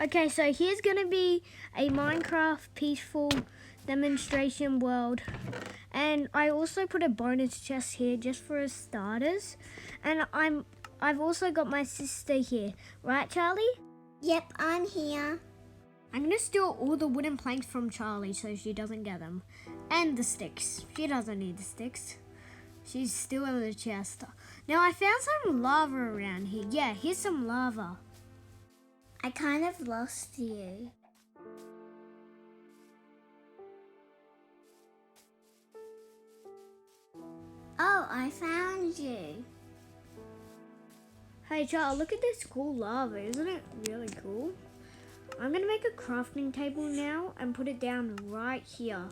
Okay, so here's gonna be a Minecraft peaceful demonstration world. And I also put a bonus chest here just for starters. And I've also got my sister here. Right, Charlie? Yep, I'm here. I'm gonna steal all the wooden planks from Charlie so she doesn't get them. And the sticks. She doesn't need the sticks. She's still in the chest. Now I found some lava around here. Yeah, here's some lava. I kind of lost you. Oh, I found you. Hey Charlie, look at this cool lava. Isn't it really cool? I'm gonna make a crafting table now and put it down right here.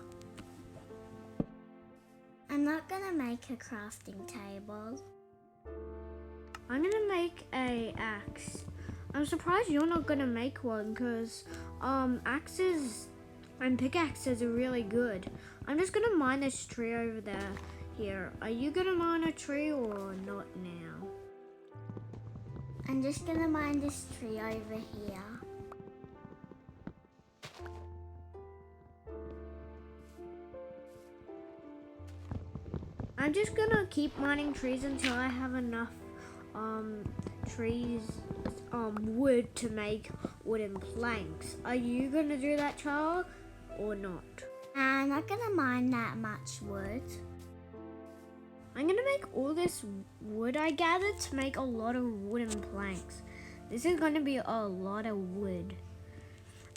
I'm not gonna make a crafting table. I'm gonna make a axe. I'm surprised you're not gonna make one because axes and pickaxes are really good. I'm just gonna mine this tree over there. Here, are you gonna mine a tree or not now? I'm just gonna mine this tree over here. I'm just gonna keep mining trees until I have enough wood to make wooden planks. Are you gonna do that, Charles, or not? I'm not gonna mine that much wood. I'm gonna make all this wood I gathered to make a lot of wooden planks. This is gonna be a lot of wood.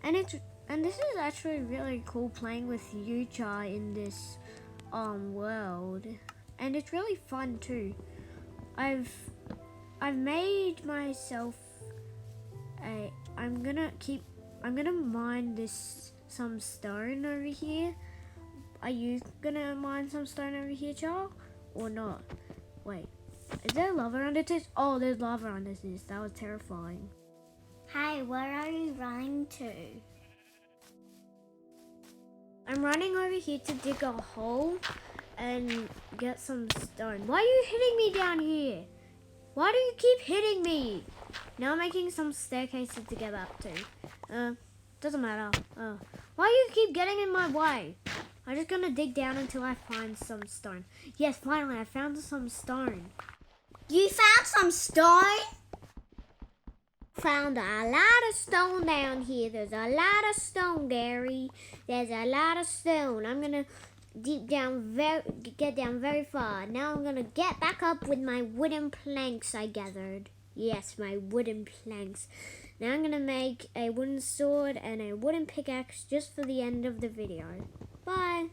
And this is actually really cool playing with you, Char, in this world. And it's really fun too. I've made myself I'm gonna mine some stone over here. Are you gonna mine some stone over here, Charles? Or not? Wait, is there lava under this? Oh, there's lava under this. That was terrifying. Hey, where are you running to? I'm running over here to dig a hole and get some stone. Why are you hitting me down here? Why do you keep hitting me? Now I'm making some staircases to get up to. Doesn't matter. Why do you keep getting in my way? I'm just gonna dig down until I find some stone. Yes, finally, I found some stone. You found some stone? Found a lot of stone down here. There's a lot of stone, Gary. There's a lot of stone. I'm gonna get down very far. Now I'm gonna get back up with my wooden planks I gathered. Yes, my wooden planks. Now I'm gonna make a wooden sword and a wooden pickaxe just for the end of the video. Bye.